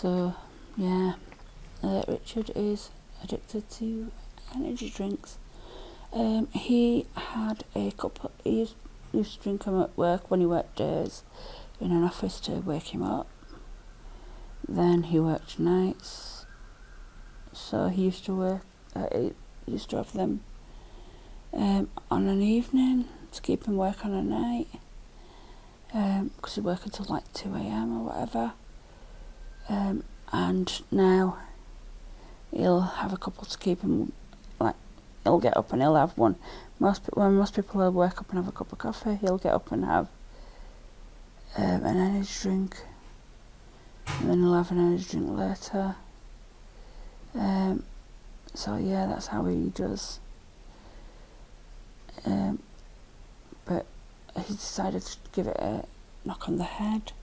So yeah, Richard is addicted to energy drinks. He had a couple. He used to drink them at work when he worked days in an office to wake him up. Then he worked nights, so he used to have them on an evening to keep him work on a night, because he'd work until like 2 a.m. or whatever. And now he'll have a couple to keep him, like, he'll get up and he'll have one. When most people will wake up and have a cup of coffee, he'll get up and have an energy drink, and then he'll have an energy drink later. So yeah, that's how he does. But he decided to give it a knock on the head.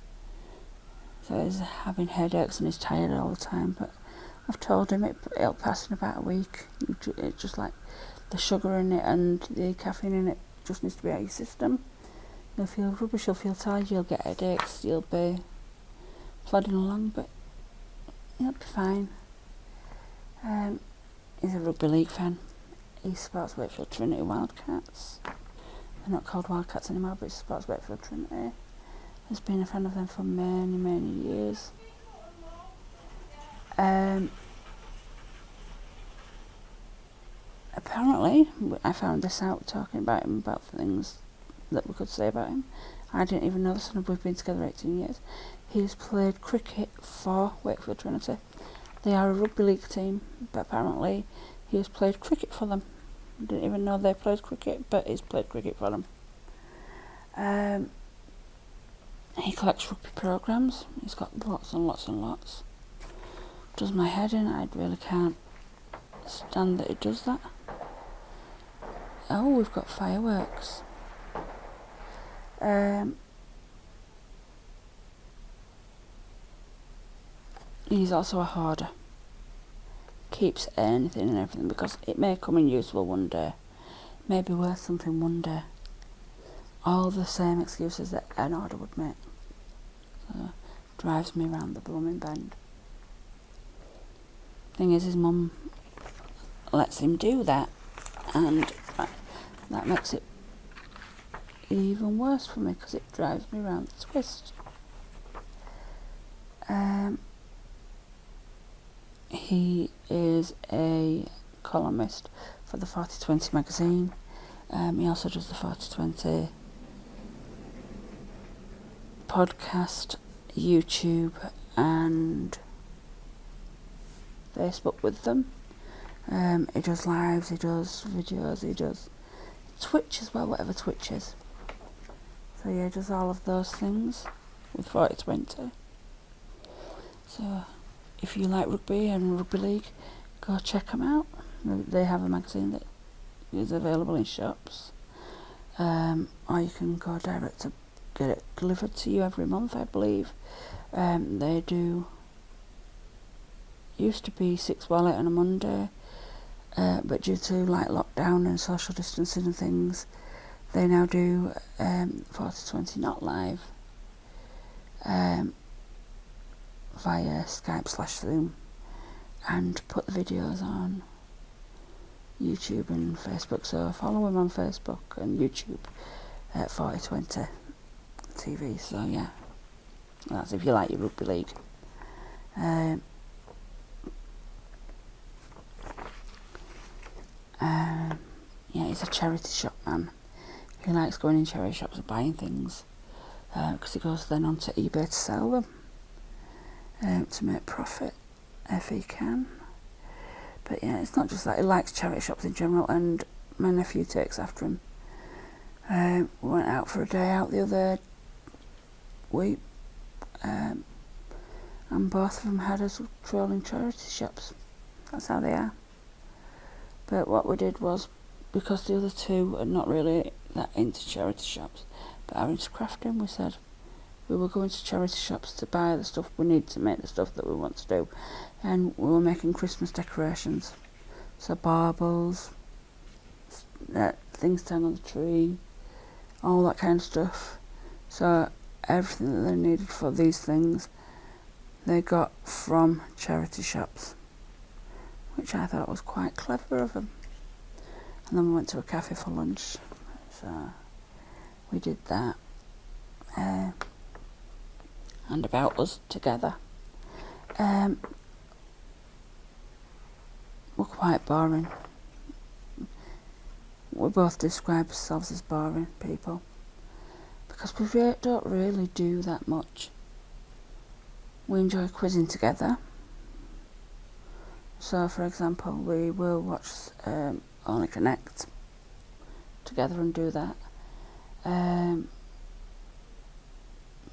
So he's having headaches and he's tired all the time, but I've told him it'll pass in about a week. It's just like the sugar in it and the caffeine in it just needs to be out of your system. You'll feel rubbish, you'll feel tired, you'll get headaches, you'll be plodding along, but you'll be fine. He's a rugby league fan. He supports Wakefield Trinity Wildcats. They're not called Wildcats anymore, but he supports Wakefield Trinity. Has been a fan of them for many, many years. Apparently, I found this out talking about him, about things that we could say about him. I didn't even know this, and we've been together 18 years. He's played cricket for Wakefield Trinity. They are a rugby league team, but apparently he has played cricket for them. I didn't even know they played cricket, but he's played cricket for them. He collects rugby programmes. He's got lots and lots and lots. Does my head in. I really can't stand that he does that. Oh, we've got fireworks. He's also a hoarder. Keeps anything and everything because it may come in useful one day. May be worth something one day. All the same excuses that an hoarder would make. So, drives me round the blooming bend. Thing is, his mum lets him do that, and that makes it even worse for me because it drives me round the twist. He is a columnist for the 4020 magazine. He also does the 4020 podcast, YouTube and Facebook with them. He does lives, he does videos, he does Twitch as well, whatever Twitch is. So yeah, he does all of those things with 4020. So if you like rugby and rugby league, go check them out. They have a magazine that is available in shops, or you can go direct to get it delivered to you every month, I believe. They do. Used to be 6 Wallet on a Monday, but due to like lockdown and social distancing and things, they now do 4020 not live, via Skype/Zoom, and put the videos on YouTube and Facebook. So follow him on Facebook and YouTube at 4020 TV. So yeah, that's if you like your rugby league. Yeah, he's a charity shop man. He likes going in charity shops and buying things, because he goes then onto eBay to sell them, to make profit if he can. But yeah, it's not just that, he likes charity shops in general, and my nephew takes after him. We went out for a day out the other week, and both of them had us trolling charity shops. That's how they are. But what we did was, because the other two are not really that into charity shops, but are into crafting, we said we were going to charity shops to buy the stuff we need to make the stuff that we want to do. And we were making Christmas decorations. So baubles, things to hang on the tree, all that kind of stuff. So everything that they needed for these things, they got from charity shops, which I thought was quite clever of them. And then we went to a cafe for lunch, so we did that. And about us together. We're quite boring. We both describe ourselves as boring people because we don't really do that much. We enjoy quizzing together. So, for example, we will watch Only Connect together and do that.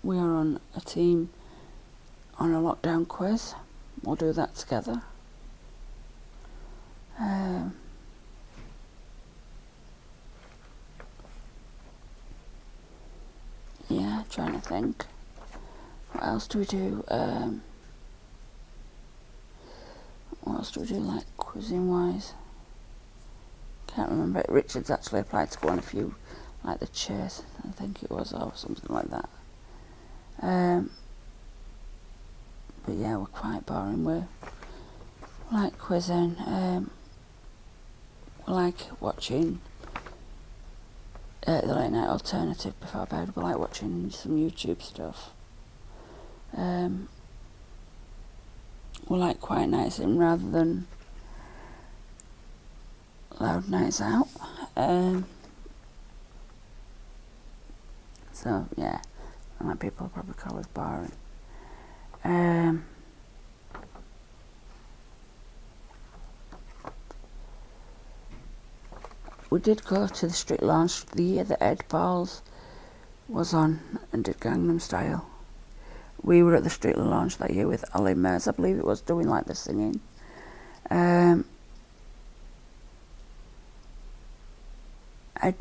We are on a team on a lockdown quiz. We'll do that together. Yeah, trying to think. What else do we do? What else do we do, like, quizzing wise? Can't remember. Richard's actually applied to go on a few, like the Chase, I think it was, or something like that. But yeah, we're quite boring. We like quizzing. We like watching the late night alternative before bed. We like watching some YouTube stuff. We like quiet nights in rather than loud nights out. So yeah, I like people probably call us boring. We did go to the street lounge the year that Ed Balls was on and did Gangnam Style. We were at the street lounge that year with Ollie Mers, I believe it was, doing like the singing. Ed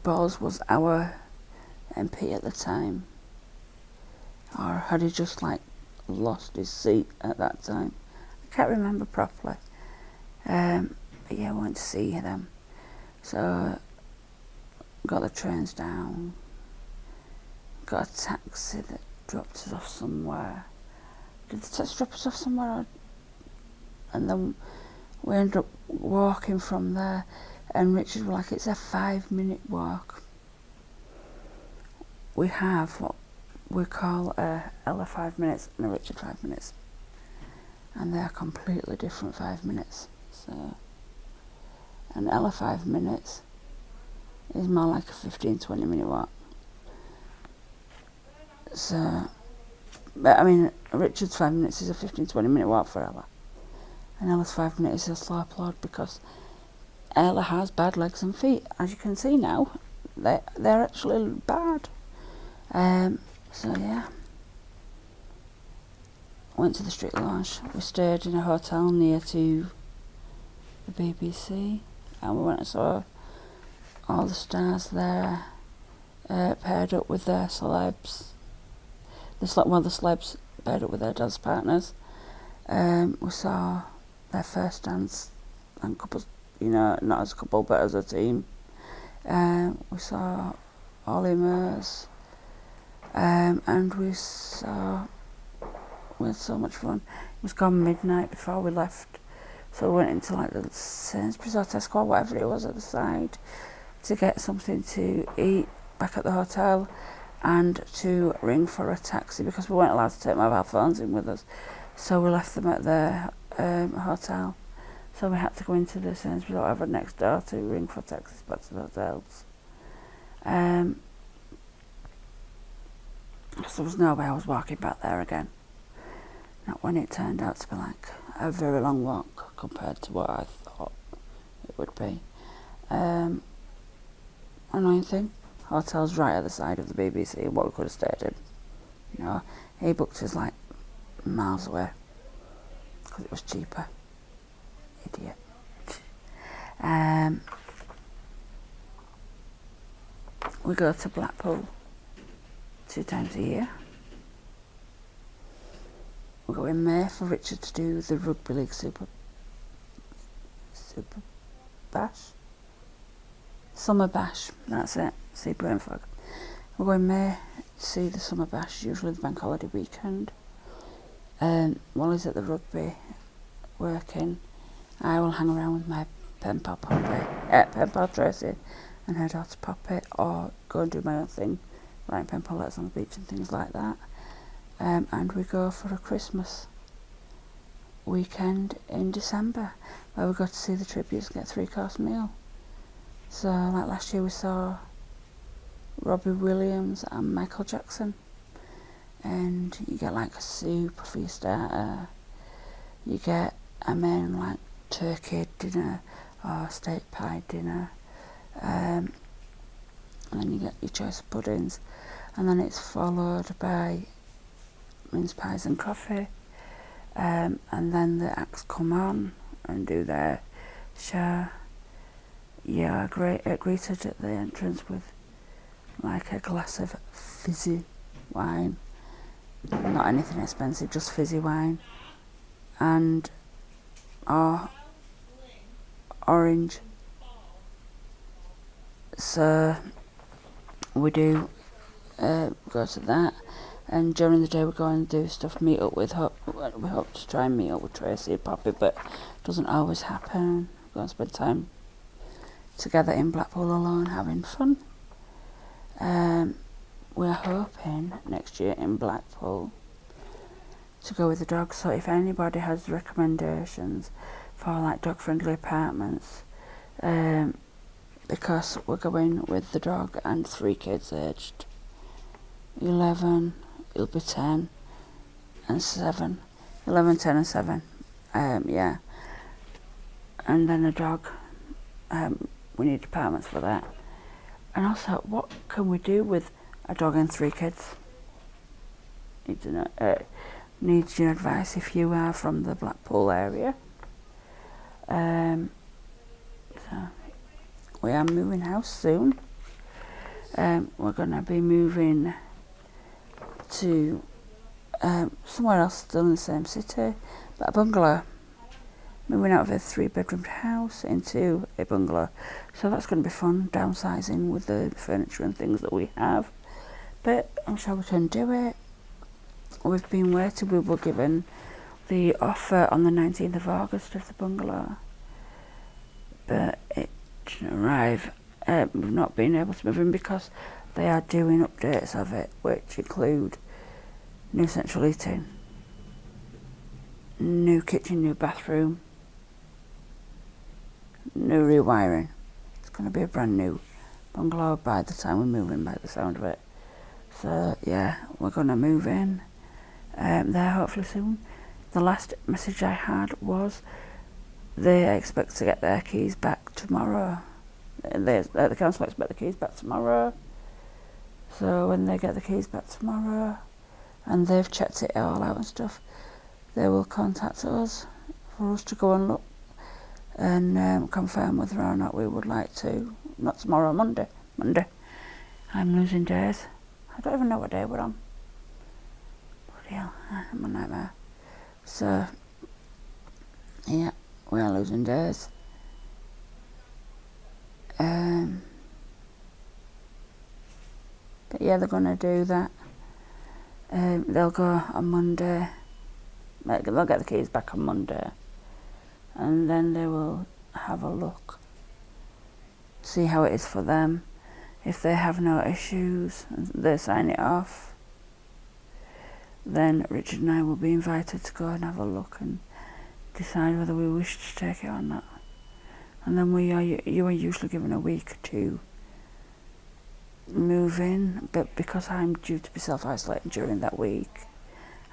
Balls was our MP at the time, or had he just like lost his seat at that time? I can't remember properly. But yeah, I went to see them. So got the trains down, got a taxi that dropped us off somewhere. Did the taxi drop us off somewhere? And then we ended up walking from there, and Richard was like, it's a 5-minute walk. We have what we call a Ella 5 minutes and a Richard 5 minutes, and they're completely different 5 minutes. So an Ella 5 minutes is more like a 15-20 minute walk. So, but I mean, Richard's 5 minutes is a 15-20 minute walk for Ella, and Ella's 5 minutes is a slow plod because Ella has bad legs and feet, as you can see now. They're actually bad. So yeah, went to the street lounge. We stayed in a hotel near to the BBC, and we went and saw all the stars there, paired up with their celebs. The celebs paired up with their dance partners. We saw their first dance and couples, you know, not as a couple but as a team. We saw Ollie Mers, and we had so much fun. It was gone midnight before we left, so we went into like the Sainsbury's or Tesco or whatever it was at the side to get something to eat back at the hotel and to ring for a taxi because we weren't allowed to take mobile phones in with us, so we left them at the hotel. So we had to go into the Sainsbury's or whatever next door to ring for taxis back to the hotels. Because there was no way I was walking back there again. Not when it turned out to be like a very long walk compared to what I thought it would be. Annoying thing, hotel's right at the side of the BBC, what we could have stayed in. You know, he booked us like miles away because it was cheaper. Idiot. We go to Blackpool 2 times a year. We go in May for Richard to do the Rugby League Super Bash? Summer Bash, that's it. See brain fog. We go in May to see the Summer Bash, usually the bank holiday weekend. while he's at the rugby working, I will hang around with my pen pal Tracy and her daughter Poppy, or go and do my own thing, writing pen pal letters on the beach and things like that. And we go for a Christmas weekend in December, where we go to see the tributes and get a 3-course meal. So like last year we saw Robbie Williams and Michael Jackson, and you get like a soup for your starter, you get a main like turkey dinner or steak pie dinner, and then you get your choice of puddings, and then it's followed by mince pies and coffee, and then the acts come on and do their show. Yeah, greeted at the entrance with like a glass of fizzy wine, not anything expensive, just fizzy wine, and orange. So we do go to that, and during the day we go and do stuff, we hope to try and meet up with Tracy and Poppy, but it doesn't always happen. We go and spend time together in Blackpool alone, having fun. We're hoping next year in Blackpool to go with the dogs, so if anybody has recommendations for like dog friendly apartments, because we're going with the dog and 3 kids aged 11, it'll be 10 and 7, 11, 10 and 7, yeah, and then a dog, we need apartments for that. And also, what can we do with a dog and 3 kids? Needs your advice if you are from the Blackpool area. So we are moving house soon. We're going to be moving to somewhere else, still in the same city, but a bungalow. Moving out of a 3-bedroom house into a bungalow, so that's going to be fun, downsizing with the furniture and things that we have, but I'm sure we can do it. We've been waiting. We were given the offer on the 19th of August of the bungalow, but it didn't arrive. We've not been able to move in because they are doing updates of it, which include new central heating, new kitchen, new bathroom, new rewiring. It's going to be a brand new bungalow by the time we move in, by the sound of it. So yeah, we're going to move in there hopefully soon. The last message I had was they expect to get their keys back tomorrow. The council expect the keys back tomorrow. So when they get the keys back tomorrow and they've checked it all out and stuff, they will contact us for us to go and look and confirm whether or not we would like to. Not tomorrow, Monday. I'm losing days. I don't even know what day we're on. Bloody hell, I'm a nightmare. So yeah, we are losing days. But yeah, they're going to do that. They'll go on Monday. They'll get the keys back on Monday, and then they will have a look, see how it is for them. If they have no issues and they sign it off, then Richard and I will be invited to go and have a look and decide whether we wish to take it or not. And then you are usually given a week to move in, but because I'm due to be self-isolating during that week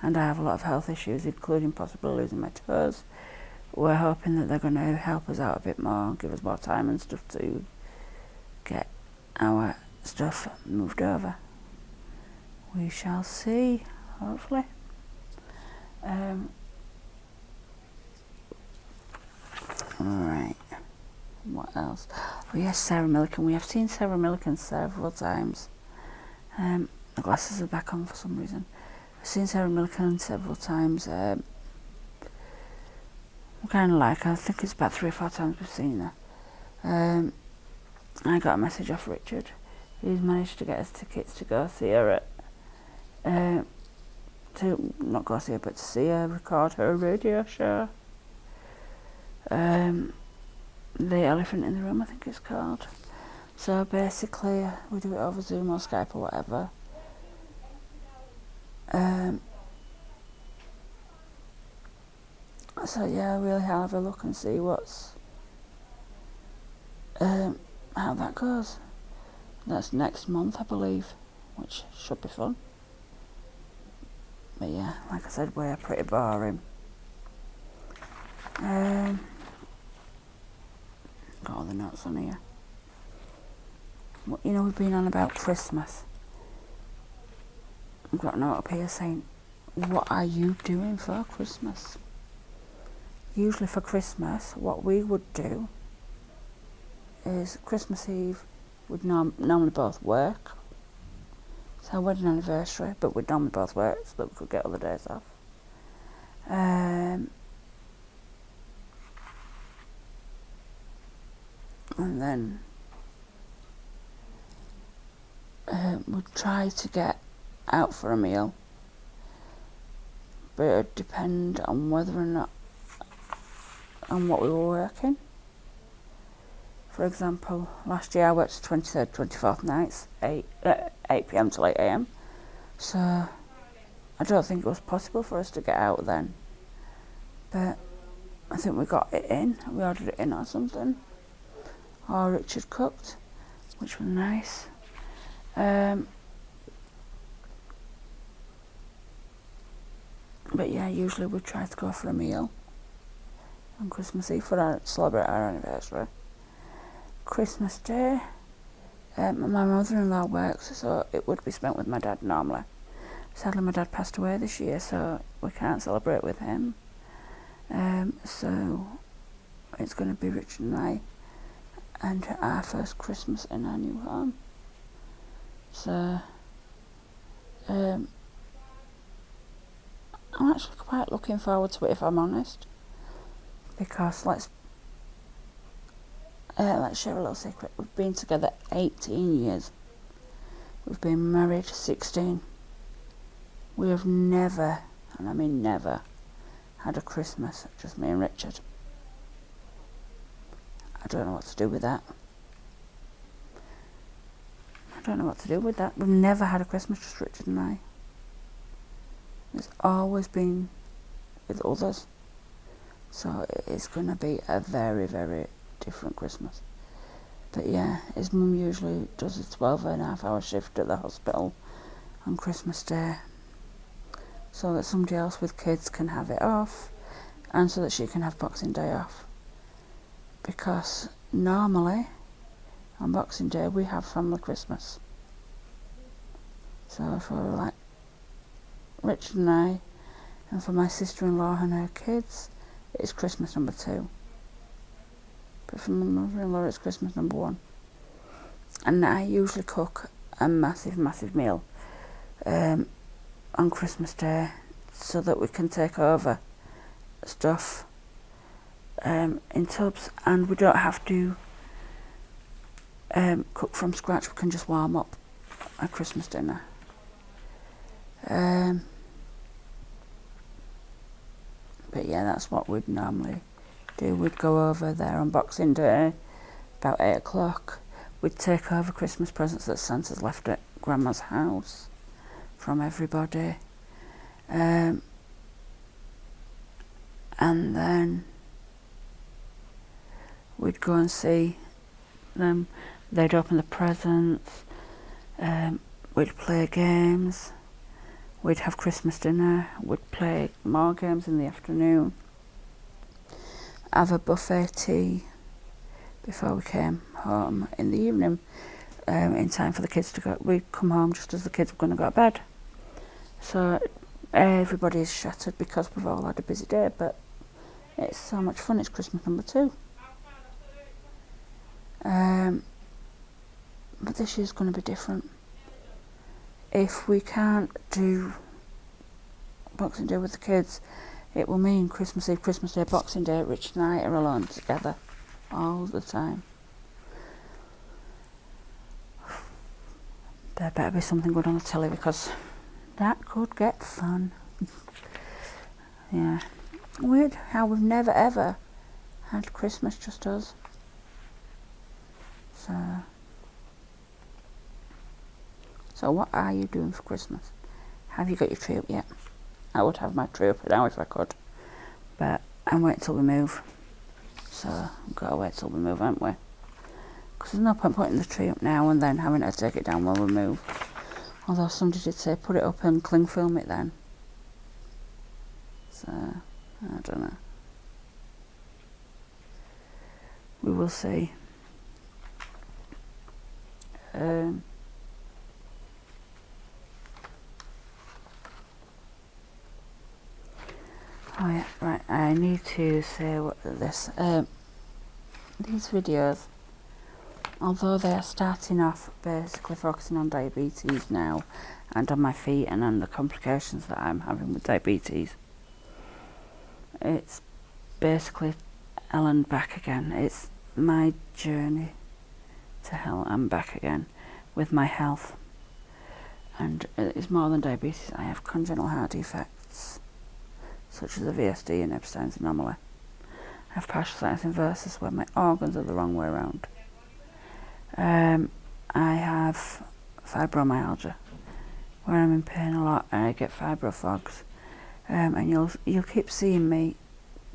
and I have a lot of health issues, including possibly losing my toes, we're hoping that they're going to help us out a bit more, give us more time and stuff to get our stuff moved over. We shall see, hopefully. Alright, what else? Oh yes, Sarah Millican. We have seen Sarah Millican several times. The glasses are back on for some reason. I've seen Sarah Millican several times. I'm kind of like her. I think it's about 3 or 4 times we've seen her. I got a message off Richard. He's managed to get us tickets to go see her at to not go see her, but to see her record her radio show. The Elephant in the Room, I think it's called. So basically, we do it over Zoom or Skype or whatever. So yeah, really have a look and see what's how that goes. That's next month, I believe, which should be fun. But yeah, like I said, we're pretty boring. Got all the notes on here. You know, we've been on about Christmas. I've got a note up here saying, what are you doing for Christmas? Usually for Christmas, what we would do is Christmas Eve, we'd normally both work. It's our wedding anniversary, but we'd normally both work so that we could get other days off. And then we'd try to get out for a meal, but it would depend on whether or not, on what we were working. For example, last year I worked the 23rd, 24th nights, 8 p.m. till 8 a.m. So I don't think it was possible for us to get out then. But I think we got it in. We ordered it in or something. Or Richard cooked, which was nice. But yeah, usually we try to go for a meal on Christmas Eve to celebrate our anniversary. Christmas Day, my mother-in-law works, so it would be spent with my dad normally. Sadly, my dad passed away this year, so we can't celebrate with him. So it's going to be Richard and I, and our first Christmas in our new home. So I'm actually quite looking forward to it, if I'm honest, because let's share a little secret. We've been together 18 years. We've been married 16. We have never, and I mean never, had a Christmas just me and Richard. I don't know what to do with that. We've never had a Christmas just Richard and I. It's always been with others. So it's going to be a very, very different Christmas. But yeah, his mum usually does a 12.5-hour shift at the hospital on Christmas Day, so that somebody else with kids can have it off, and so that she can have Boxing Day off. Because normally on Boxing Day we have family Christmas. So for like Richard and I, and for my sister-in-law and her kids, it's Christmas number 2. But for my mother-in-law, it's Christmas number 1. And I usually cook a massive, massive meal on Christmas Day, so that we can take over stuff in tubs, and we don't have to cook from scratch. We can just warm up a Christmas dinner. But yeah, that's what we'd normally do. We'd go over there on Boxing Day about 8 o'clock. We'd take over Christmas presents that Santa's left at Grandma's house from everybody, and then we'd go and see them. They'd open the presents, we'd play games, we'd have Christmas dinner, we'd play more games in the afternoon, have a buffet tea before we came home in the evening, in time for the kids to go. We'd come home just as the kids were going to go to bed. So everybody's shattered because we've all had a busy day, but it's so much fun. It's Christmas number 2. But this year's going to be different. If we can't do Boxing Day with the kids, it will mean Christmas Eve, Christmas Day, Boxing Day, Richard and I are alone together all the time. There better be something good on the telly, because that could get fun. Yeah. Weird how we've never ever had Christmas just us. So what are you doing for Christmas? Have you got your tree up yet? I would have my tree up now if I could, but I'm waiting till we move. So we've got to wait till we move, haven't we? Because there's no point putting the tree up now and then having to take it down when we move. Although somebody did say put it up and cling film it then. So I don't know. We will see. Oh yeah, right. I need to say what this. These videos, although they are starting off basically focusing on diabetes now, and on my feet and on the complications that I'm having with diabetes, it's basically Ellandbackagain. It's my journey to hell and back again with my health. And it's more than diabetes. I have congenital heart defects, such as a VSD and Epstein's anomaly. I have partial sinus inversus, where my organs are the wrong way around. I have fibromyalgia, where I'm in pain a lot, and I get fibrofogs. And you'll keep seeing me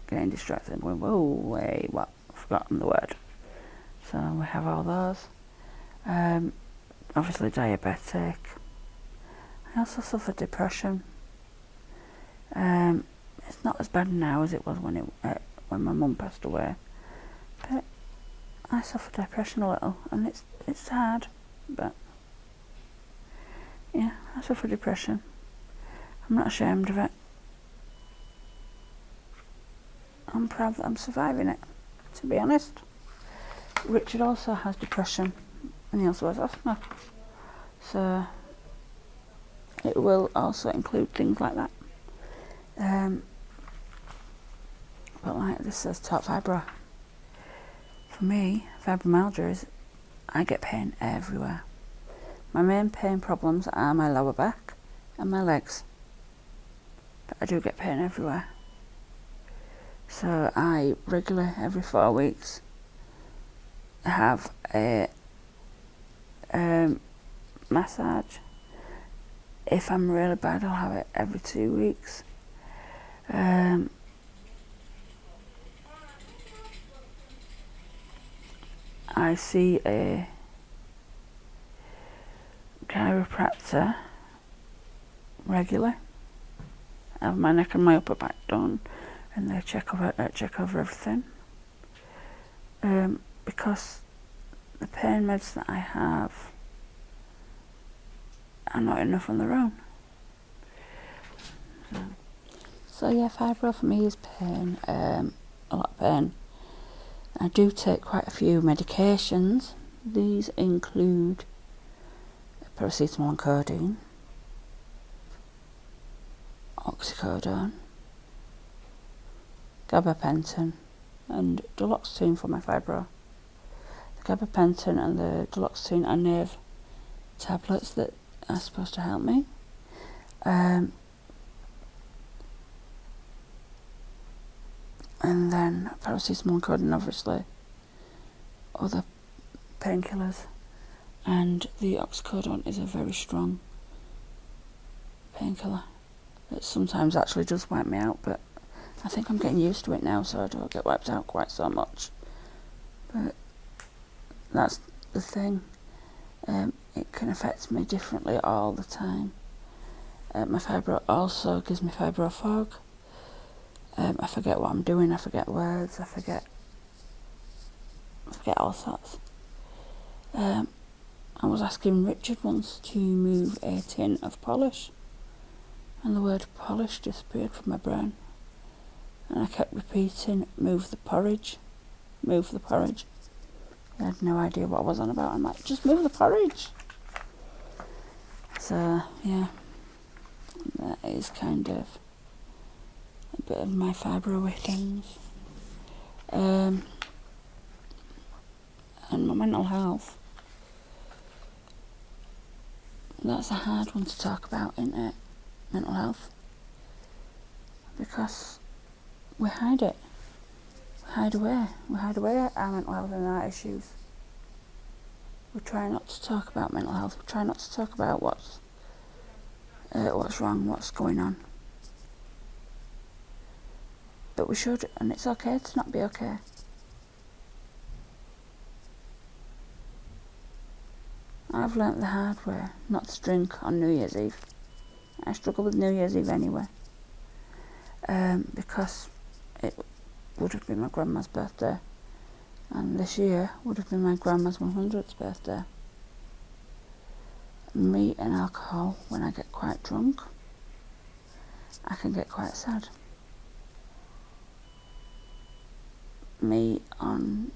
getting distracted, going, whoa, wait, what? I've forgotten the word. So we have all those. Obviously diabetic. I also suffer depression. It's not as bad now as it was when my mum passed away, but I suffer depression a little, and it's hard. But yeah, I suffer depression. I'm not ashamed of it. I'm proud that I'm surviving it, to be honest. Richard also has depression, and he also has asthma, so it will also include things like that. But like this says, top fibro. For me, fibromyalgia is I get pain everywhere. My main pain problems are my lower back and my legs, but I do get pain everywhere. So I regularly, every 4 weeks, have a massage. If I'm really bad, I'll have it every 2 weeks. I see a chiropractor regularly. I have my neck and my upper back done, and they check over everything. Because the pain meds that I have are not enough on their own. So yeah, fibro for me is pain, a lot of pain. I do take quite a few medications. These include paracetamol and codeine, oxycodone, gabapentin, and duloxetine for my fibro. The gabapentin and the duloxetine are nerve tablets that are supposed to help me. And then paracetamol and codeine, obviously, other painkillers, and the oxycodone is a very strong painkiller. It sometimes actually does wipe me out, but I think I'm getting used to it now, so I don't get wiped out quite so much. But that's the thing. It can affect me differently all the time. My fibro also gives me fibro fog. I forget what I'm doing, I forget words, I forget all sorts. I was asking Richard once to move a tin of polish, and the word polish disappeared from my brain. And I kept repeating, move the porridge, move the porridge. I had no idea what I was on about. I'm like, just move the porridge. So, yeah, that is kind of a bit of my fibro things. And my mental health. That's a hard one to talk about, isn't it? Mental health. because we hide it. We hide away our mental health and our issues. We try not to talk about mental health. We try not to talk about what's wrong, what's going on. But we should, and it's okay to not be okay. I've learnt the hard way not to drink on New Year's Eve. I struggle with New Year's Eve anyway, because it would have been my grandma's birthday, and this year would have been my grandma's 100th birthday. Me and alcohol, when I get quite drunk, I can get quite sad. Me on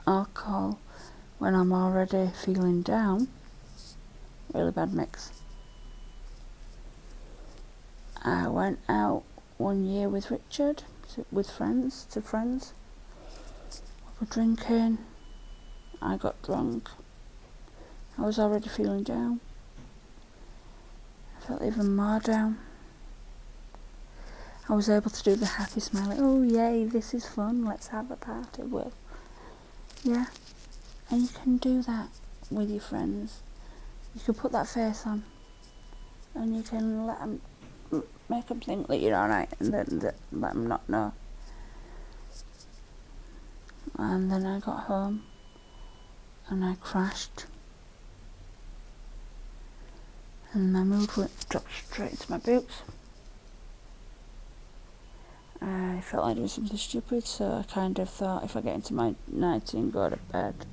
alcohol, when I'm already feeling down, really bad mix. I went out one year with Richard, with friends. We were drinking. I got drunk. I was already feeling down. I felt even more down. I was able to do the happy smile, like, oh yay, this is fun, let's have a party. Well, yeah, and you can do that with your friends. You can put that face on, and you can make them think that you're alright, and then let them not know. And then I got home, and I crashed, and my mood dropped straight into my boots. I felt like doing something stupid, so I kind of thought, if I get into my nightie and go to bed,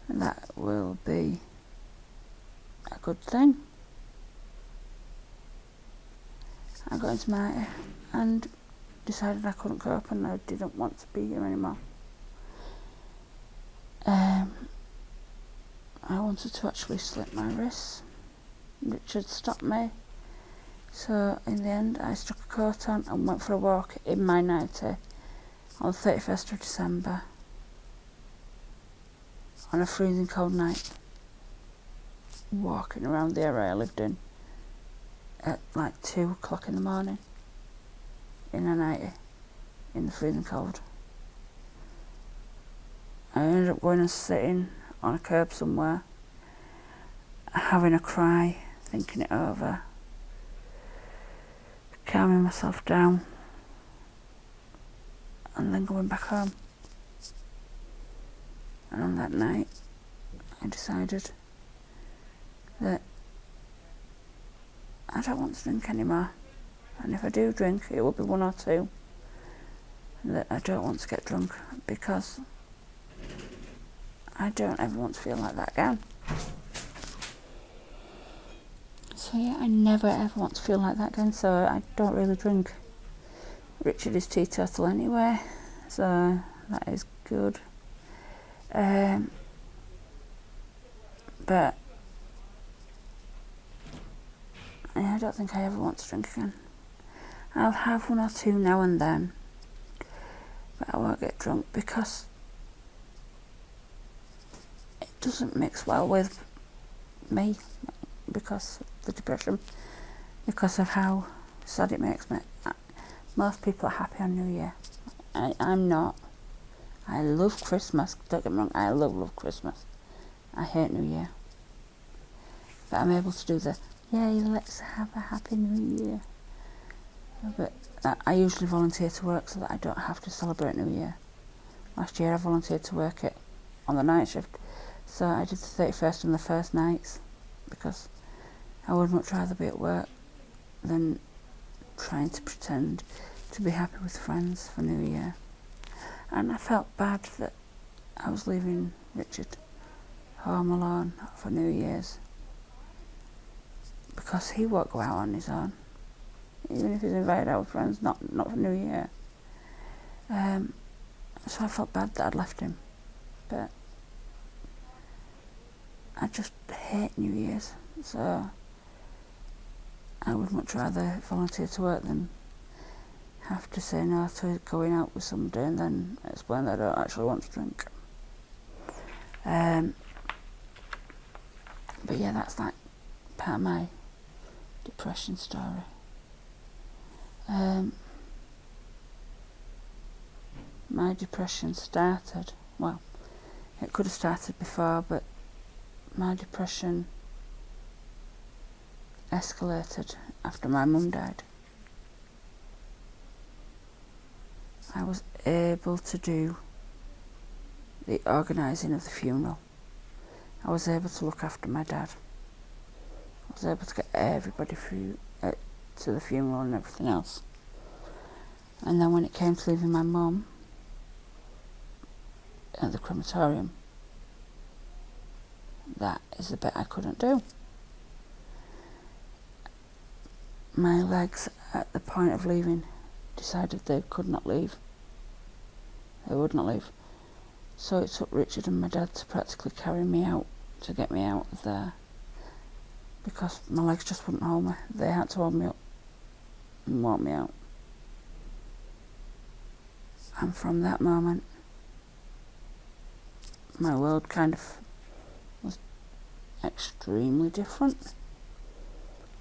that will be a good thing. I got into my and decided I couldn't cope and I didn't want to be here anymore. I wanted to actually slit my wrists. Richard stopped me. So in the end, I stuck a coat on and went for a walk in my nightie on the 31st of December on a freezing cold night, walking around the area I lived in at like 2 o'clock in the morning in a nightie in the freezing cold. I ended up going and sitting on a curb somewhere, having a cry, thinking it over, calming myself down, and then going back home. And on that night, I decided that I don't want to drink anymore, and if I do drink, it will be 1 or 2, and that I don't want to get drunk, because I don't ever want to feel like that again. So yeah, I never ever want to feel like that again, so I don't really drink. Richard is teetotal anyway, so that is good. But yeah, I don't think I ever want to drink again. I'll have 1 or 2 now and then, but I won't get drunk because it doesn't mix well with me, because of the depression, because of how sad it makes me. Most people are happy on New Year. I'm not. I love Christmas, don't get me wrong, I love Christmas. I hate New Year. But I'm able to do the, yay, let's have a happy New Year. But I usually volunteer to work so that I don't have to celebrate New Year. Last year I volunteered to work it on the night shift, so I did the 31st and the first nights, because I would much rather be at work than trying to pretend to be happy with friends for New Year. And I felt bad that I was leaving Richard home alone for New Year's, because he won't go out on his own, even if he's invited out with friends, not for New Year. So I felt bad that I'd left him, but I just hate New Year's, so I would much rather volunteer to work than have to say no to going out with somebody and then explain that I don't actually want to drink. But yeah, that's like part of my depression story. my depression started, well, it could have started before, but my depression escalated after my mum died. I was able to do the organising of the funeral. I was able to look after my dad. I was able to get everybody through to the funeral and everything else. And then when it came to leaving my mum at the crematorium, that is the bit I couldn't do. My legs at the point of leaving decided they could not leave. They would not leave. So it took Richard and my dad to practically carry me out, to get me out of there, because my legs just wouldn't hold me. They had to hold me up and walk me out. And from that moment, my world kind of was extremely different,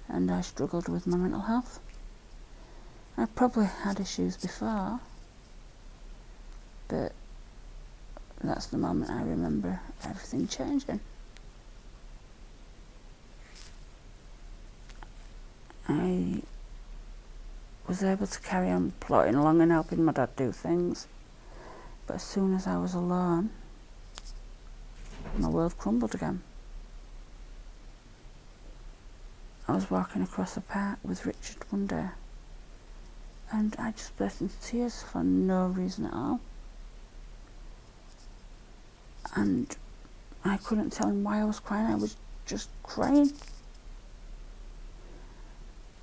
and I struggled with my mental health. I probably had issues before, but that's the moment I remember everything changing. I was able to carry on plodding along and helping my dad do things, but as soon as I was alone, my world crumbled again. I was walking across a park with Richard one day, and I just burst into tears for no reason at all. And I couldn't tell him why I was crying. I was just crying.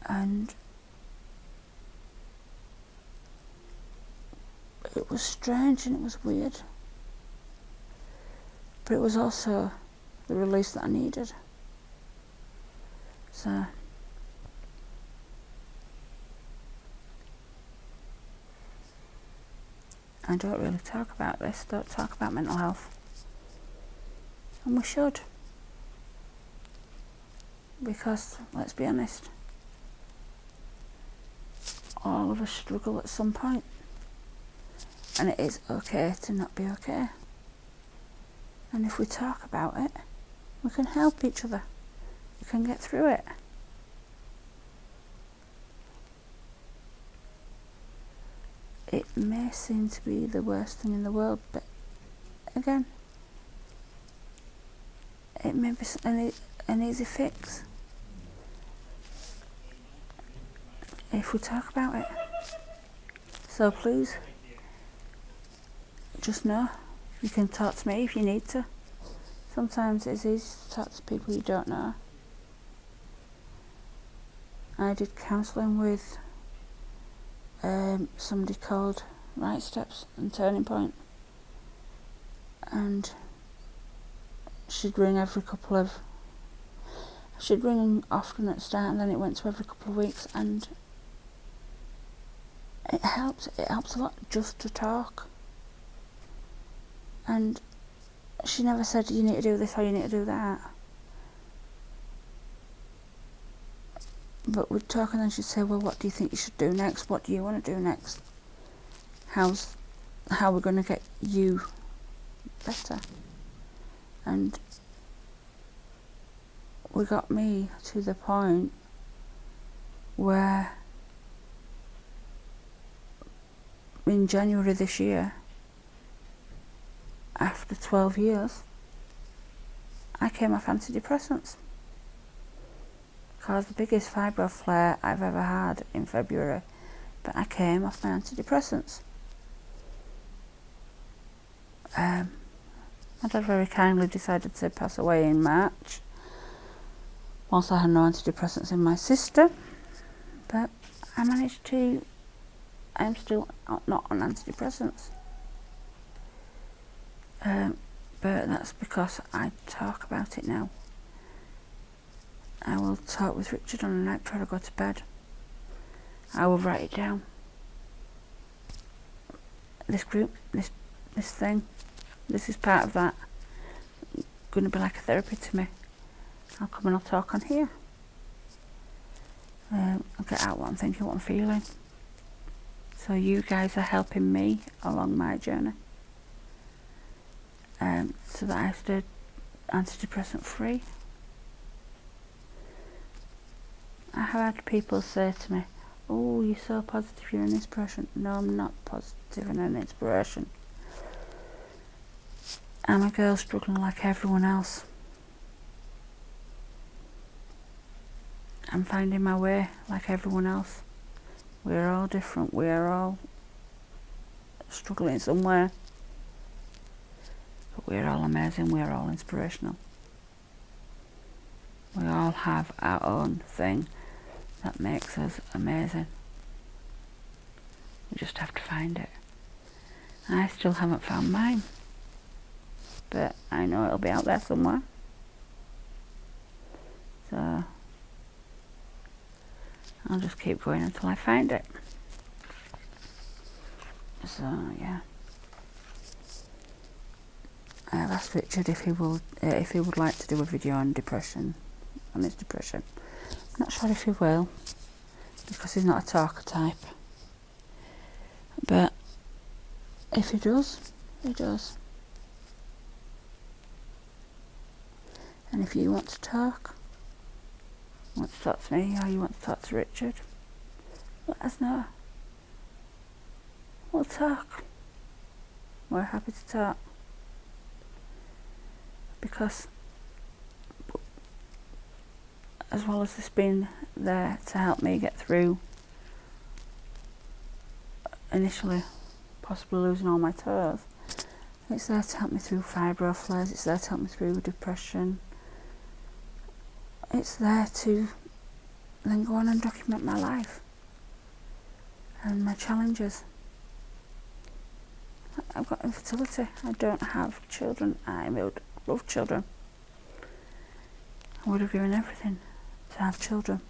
And it was strange and it was weird, but it was also the release that I needed. So I don't really talk about this, don't talk about mental health, and we should, because let's be honest, all of us struggle at some point, and it is okay to not be okay. And if we talk about it, we can help each other. We can get through it. It may seem to be the worst thing in the world, but again, it may be an easy fix if we talk about it. So please, just know you can talk to me if you need to. Sometimes it's easy to talk to people you don't know. I did counselling with somebody called Right Steps and Turning Point, and she'd ring often at the start, and then it went to every couple of weeks, and it helps a lot just to talk. And she never said you need to do this or you need to do that, but we'd talk, and then she'd say, well, what do you think you should do next? What do you want to do next? How we're going to get you better? And we got me to the point where in January this year, after 12 years, I came off antidepressants. Caused the biggest fibro flare I've ever had in February, but I came off my antidepressants. My dad very kindly decided to pass away in March, whilst I had no antidepressants in my system, but I'm still not on antidepressants. But that's because I talk about it now. I will talk with Richard on a night before I go to bed. I will write it down. This group, this thing, this is part of that. It's going to be like a therapy to me. I'll come and I'll talk on here. I'll get out what I'm thinking, what I'm feeling. So you guys are helping me along my journey, so that I stayed antidepressant free. I have had people say to me, "Oh, you're so positive, you're an inspiration." No, I'm not positive and an inspiration. I'm a girl struggling like everyone else. I'm finding my way like everyone else. We're all different, we're all struggling somewhere. But we're all amazing, we're all inspirational. We all have our own thing that makes us amazing. We just have to find it. I still haven't found mine, but I know it'll be out there somewhere. So I'll just keep going until I find it. So yeah, I have asked Richard if he would like to do a video on depression, on his depression. I'm not sure if he will, because he's not a talker type. But if he does, he does. And if you want to talk to me, or you want to talk to Richard, let us know. We'll talk. We're happy to talk. Because as well as this being there to help me get through initially possibly losing all my toes, it's there to help me through fibro flares, it's there to help me through depression, it's there to then go on and document my life and my challenges. I've got infertility, I don't have children, I would love children. I would have given everything to have children.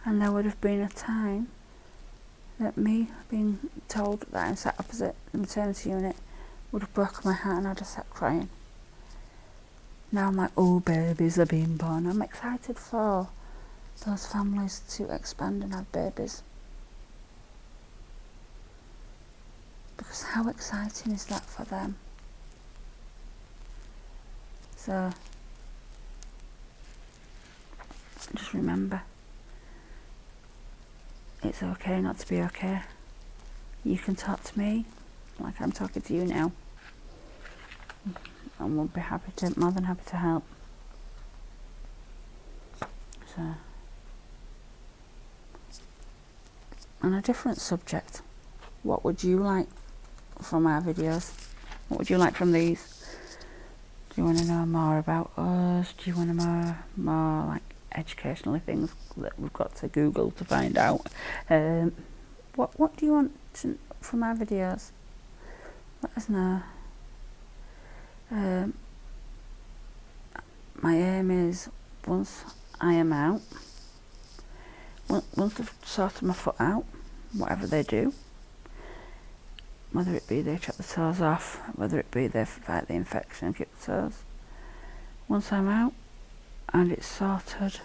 And there would have been a time that me being told that I sat opposite the maternity unit would have broken my heart, and I'd have sat crying. Now I'm like, oh, babies are being born. I'm excited for those families to expand and have babies. Because how exciting is that for them? So just remember, it's okay not to be okay. You can talk to me like I'm talking to you now, and we'll be more than happy to help. So, on a different subject, what would you like from our videos? What would you like from these? Do you want to know more about us? Do you want to know more like educationally things that we've got to Google to find out? What do you want from our videos? Let us know. My aim is, once I am out, once I've sorted my foot out, whatever they do, whether it be they chop the toes off, whether it be they fight the infection and keep the toes, once I'm out and it's sorted,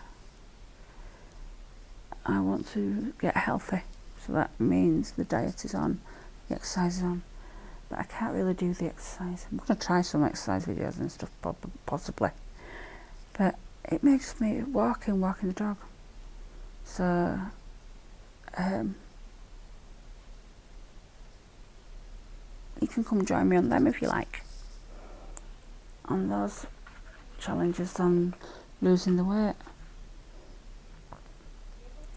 I want to get healthy. So that means the diet is on, the exercise is on, but I can't really do the exercise. I'm going to try some exercise videos and stuff possibly, but it makes me walking the dog. So you can come join me on them if you like, on those challenges on losing the weight.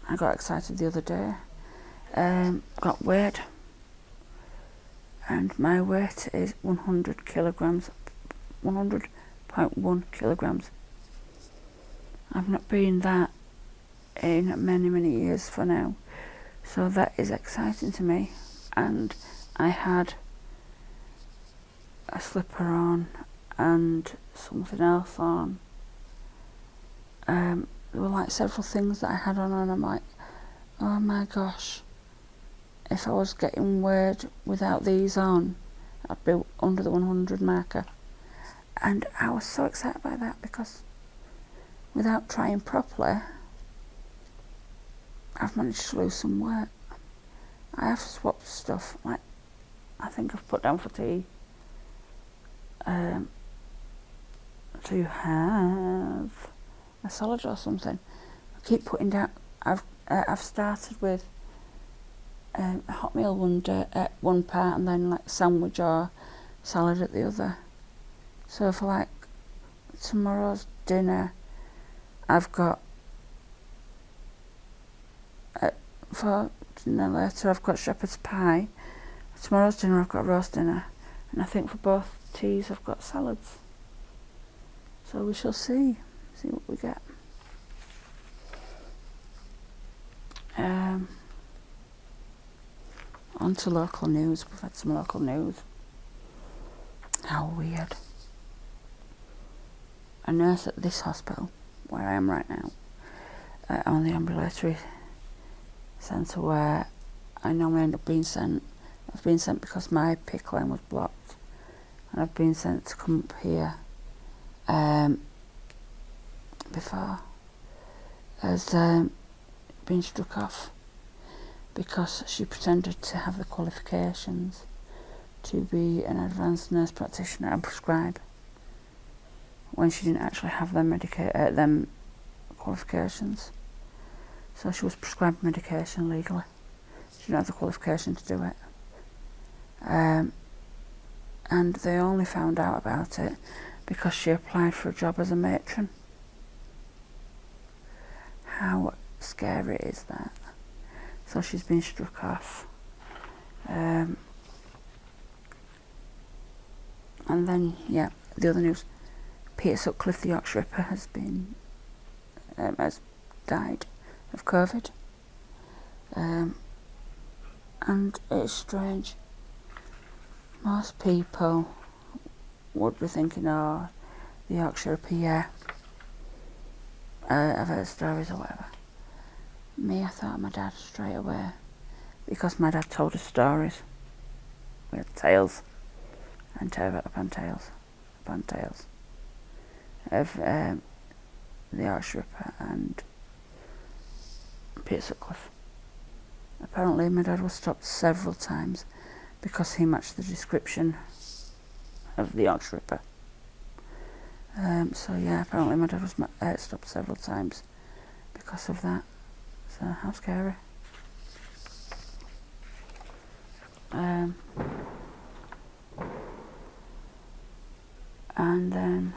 I got excited the other day, got weighed, and my weight is 100 kilograms, 100.1 kilograms. I've not been that in many years for now, so that is exciting to me. And I had a slipper on and something else on. There were like several things that I had on, and I'm like, oh my gosh, if I was getting weighed without these on, I'd be under the 100 marker. And I was so excited by that, because without trying properly, I've managed to lose some weight. I have swapped stuff. Like, I think I've put down for tea to have a salad or something. I keep putting down. I've started with a hot meal one day at one part, and then like sandwich or salad at the other. So for like tomorrow's dinner, I've got for dinner later I've got shepherd's pie. For tomorrow's dinner I've got roast dinner, and I think for both teas I've got salads. So we shall see what we get. On to local news. We've had some local news. How weird. A nurse at this hospital, where I am right now, on the ambulatory centre where I normally end up being sent. I've been sent because my PIC line was blocked, and I've been sent to come up here before, has been struck off because she pretended to have the qualifications to be an advanced nurse practitioner and prescribe when she didn't actually have them qualifications. So she was prescribed medication legally. She didn't have the qualification to do it. And they only found out about it because she applied for a job as a matron. How scary is that? So she's been struck off. And then, yeah, the other news. Peter Sutcliffe, the Yorkshire Ripper, has died of COVID. And it's strange. Most people would be thinking, oh, the Yorkshire Ripper, yeah. I've heard stories or whatever. Me, I thought of my dad straight away, because my dad told us stories. We had tales and tales upon tales of the Yorkshire Ripper and Peter Sutcliffe. Apparently my dad was stopped several times because he matched the description of the Yorkshire Ripper. So yeah, apparently my dad was stopped several times because of that. So how scary. And then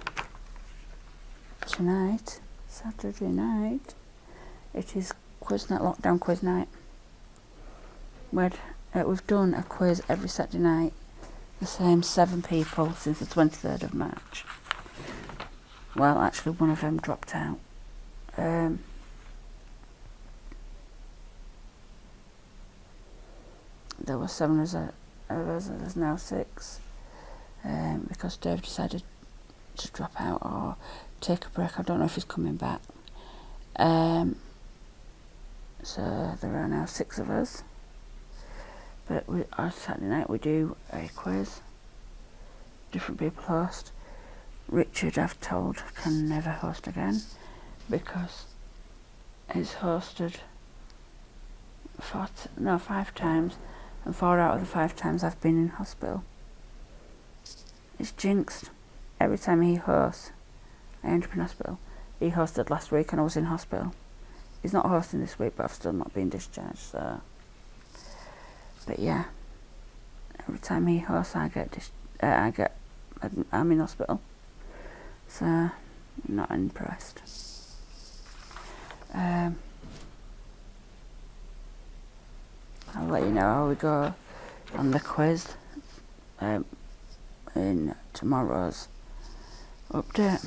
tonight, Saturday night, it is quiz night, lockdown quiz night. We've done a quiz every Saturday night, the same 7 people since the 23rd of March. Well, actually one of them dropped out. There were 7 of us, there's now 6, because Dave decided to drop out or take a break. I don't know if he's coming back. So there are now 6 of us. But on Saturday night we do a quiz. Different people host. Richard, I've told, can never host again because he's hosted 5 times, and 4 out of the 5 times I've been in hospital. It's jinxed. Every time he hosts, I end up in hospital. He hosted last week and I was in hospital. He's not hosting this week, but I've still not been discharged, so. But yeah, every time he hosts, I'm in hospital. So, I'm not impressed. I'll let you know how we go on the quiz in tomorrow's update.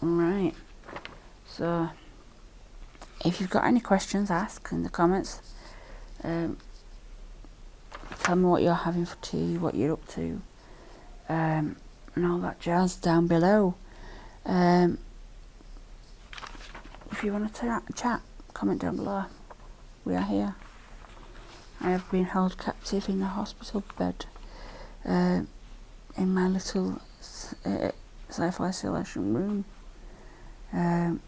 Alright, so if you've got any questions, ask in the comments. Tell me what you're having for tea, what you're up to, and all that jazz down below. If you want to chat, comment down below. We are here. I have been held captive in a hospital bed in my little self-isolation room. I'm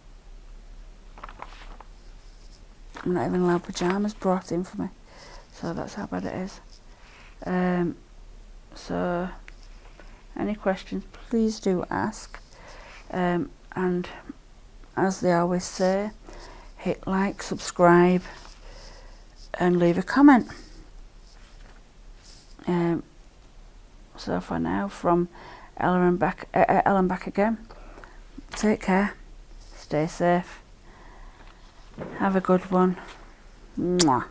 not even allowed pyjamas brought in for me So that's how bad it is. So any questions, please do ask. And as they always say, hit like, subscribe, and leave a comment. So for now, from Ellandbackagain, take care, stay safe, have a good one. Mwah.